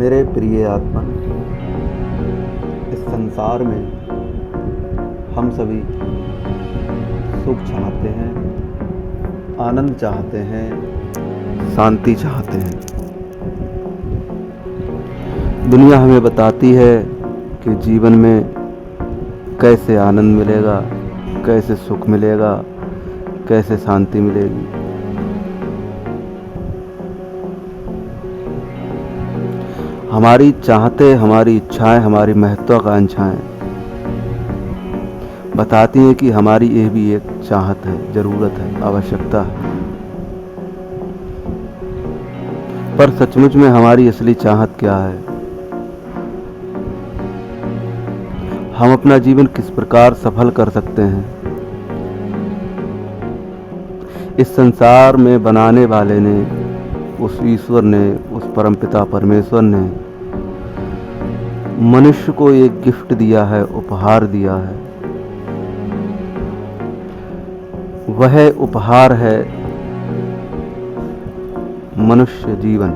मेरे प्रिय आत्मा, इस संसार में हम सभी सुख चाहते हैं, आनंद चाहते हैं, शांति चाहते हैं। दुनिया हमें बताती है कि जीवन में कैसे आनंद मिलेगा, कैसे सुख मिलेगा, कैसे शांति मिलेगी। हमारी चाहते, हमारी इच्छाएं, हमारी महत्वाकांक्षाएं बताती हैं कि हमारी ये भी एक चाहत है, जरूरत है, आवश्यकता है। पर सचमुच में हमारी असली चाहत क्या है? हम अपना जीवन किस प्रकार सफल कर सकते हैं? इस संसार में बनाने वाले ने, उस ईश्वर ने, उस परमपिता परमेश्वर ने मनुष्य को एक गिफ्ट दिया है, उपहार दिया है। वह उपहार है मनुष्य जीवन।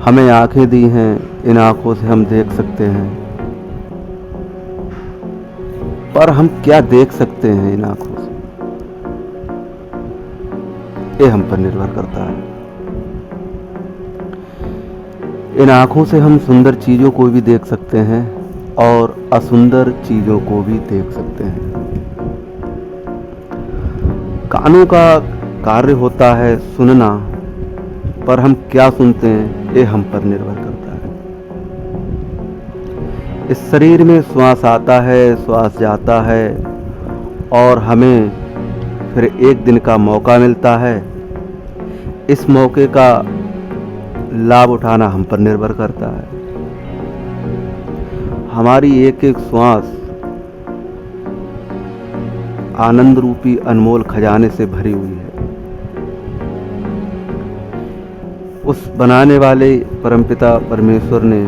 हमें आंखें दी हैं, इन आंखों से हम देख सकते हैं। पर हम क्या देख सकते हैं इन आंखों से, ये हम पर निर्भर करता है। इन आंखों से हम सुंदर चीजों को भी देख सकते हैं और असुंदर चीजों को भी देख सकते हैं। कानों का कार्य होता है सुनना, पर हम क्या सुनते हैं ये हम पर निर्भर करता है। इस शरीर में श्वास आता है, श्वास जाता है और हमें फिर एक दिन का मौका मिलता है। इस मौके का लाभ उठाना हम पर निर्भर करता है। हमारी एक एक श्वास आनंद रूपी अनमोल खजाने से भरी हुई है। उस बनाने वाले परमपिता परमेश्वर ने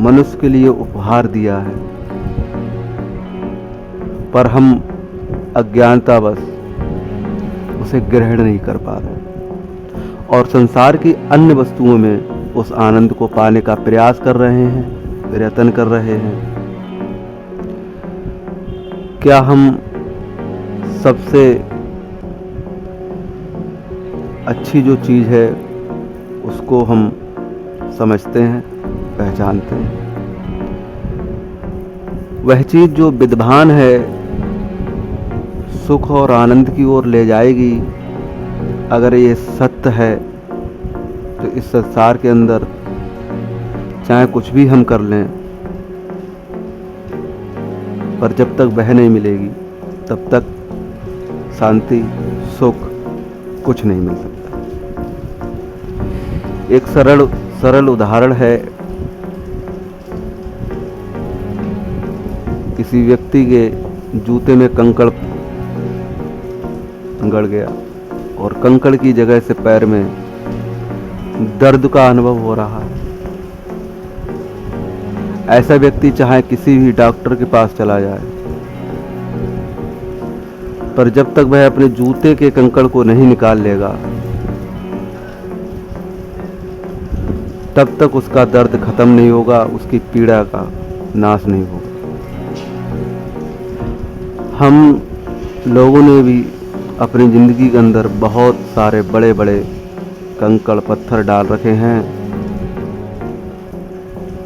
मनुष्य के लिए उपहार दिया है, पर हम अज्ञानतावश उसे ग्रहण नहीं कर पा रहे और संसार की अन्य वस्तुओं में उस आनंद को पाने का प्रयास कर रहे हैं, प्रयत्न कर रहे हैं। क्या हम सबसे अच्छी जो चीज़ है उसको हम समझते हैं, पहचानते हैं? वह चीज़ जो विद्वान है, सुख और आनंद की ओर ले जाएगी, अगर ये सत्य है तो इस संसार के अंदर चाहे कुछ भी हम कर लें, पर जब तक वह नहीं मिलेगी तब तक शांति, सुख कुछ नहीं मिल सकता। एक सरल उदाहरण है। किसी व्यक्ति के जूते में कंकड़ गड़ गया और कंकड़ की जगह से पैर में दर्द का अनुभव हो रहा है। ऐसा व्यक्ति चाहे किसी भी डॉक्टर के पास चला जाए, पर जब तक वह अपने जूते के कंकड़ को नहीं निकाल लेगा तब तक उसका दर्द खत्म नहीं होगा, उसकी पीड़ा का नाश नहीं होगा। हम लोगों ने भी अपनी जिंदगी के अंदर बहुत सारे बड़े बड़े कंकड़ पत्थर डाल रखे हैं,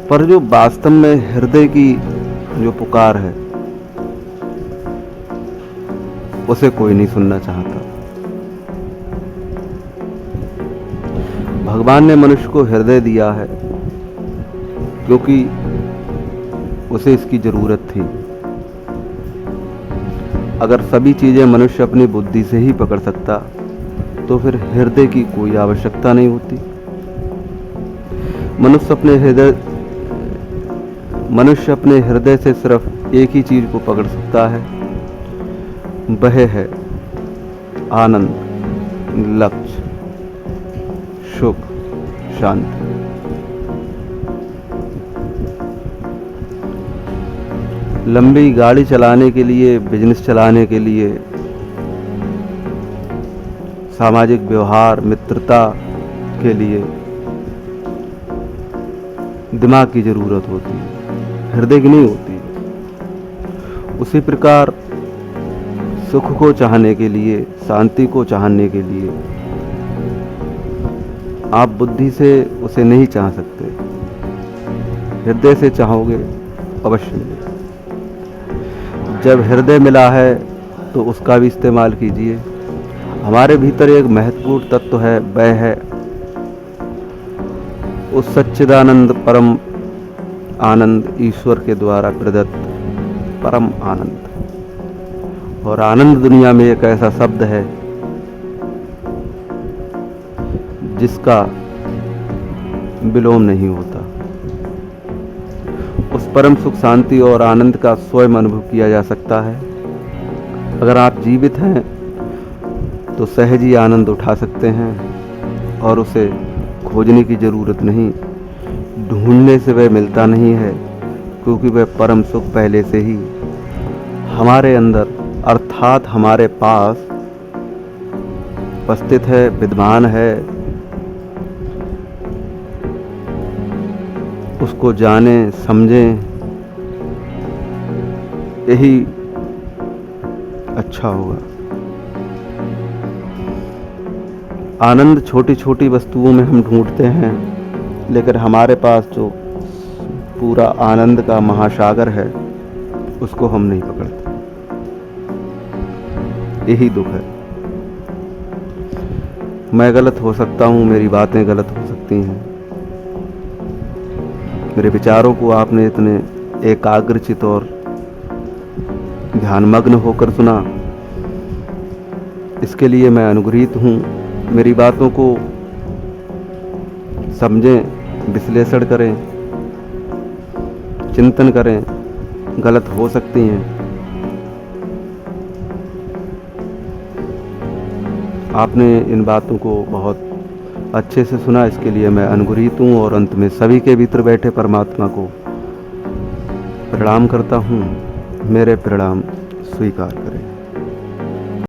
पर जो वास्तव में हृदय की जो पुकार है उसे कोई नहीं सुनना चाहता। भगवान ने मनुष्य को हृदय दिया है क्योंकि उसे इसकी जरूरत थी। अगर सभी चीजें मनुष्य अपनी बुद्धि से ही पकड़ सकता तो फिर हृदय की कोई आवश्यकता नहीं होती। मनुष्य अपने हृदय से सिर्फ एक ही चीज को पकड़ सकता है, वह है आनंद, लक्ष्य, सुख, शांति। लंबी गाड़ी चलाने के लिए, बिजनेस चलाने के लिए सामाजिक व्यवहार, मित्रता के लिए दिमाग की ज़रूरत होती है, हृदय की नहीं होती है। उसी प्रकार सुख को चाहने के लिए, शांति को चाहने के लिए आप बुद्धि से उसे नहीं चाह सकते, हृदय से चाहोगे अवश्य मिलेगा। जब हृदय मिला है तो उसका भी इस्तेमाल कीजिए। हमारे भीतर एक महत्वपूर्ण तत्व है, वह है उस सच्चिदानंद परम आनंद, ईश्वर के द्वारा प्रदत्त परम आनंद। और आनंद दुनिया में एक ऐसा शब्द है जिसका विलोम नहीं होता। उस परम सुख, शांति और आनंद का स्वयं अनुभव किया जा सकता है। अगर आप जीवित हैं तो सहज ही आनंद उठा सकते हैं और उसे खोजने की ज़रूरत नहीं, ढूंढने से वह मिलता नहीं है, क्योंकि वह परम सुख पहले से ही हमारे अंदर अर्थात हमारे पास उपस्थित है, विद्यमान है। उसको जानें, समझें, यही अच्छा होगा। आनंद छोटी छोटी वस्तुओं में हम ढूंढते हैं, लेकिन हमारे पास जो पूरा आनंद का महासागर है उसको हम नहीं पकड़ते। यही दुख है। मैं गलत हो सकता हूँ, मेरी बातें गलत हो सकती हैं, मेरे विचारों को आपने इतने एकाग्रचित और ध्यानमग्न होकर सुना, इसके लिए मैं अनुग्रहित हूँ। मेरी बातों को समझें, विश्लेषण करें, चिंतन करें, गलत हो सकती हैं। आपने इन बातों को बहुत अच्छे से सुना, इसके लिए मैं अनुग्रहित हूँ। और अंत में सभी के भीतर बैठे परमात्मा को प्रणाम करता हूँ। मेरे प्रणाम स्वीकार करें।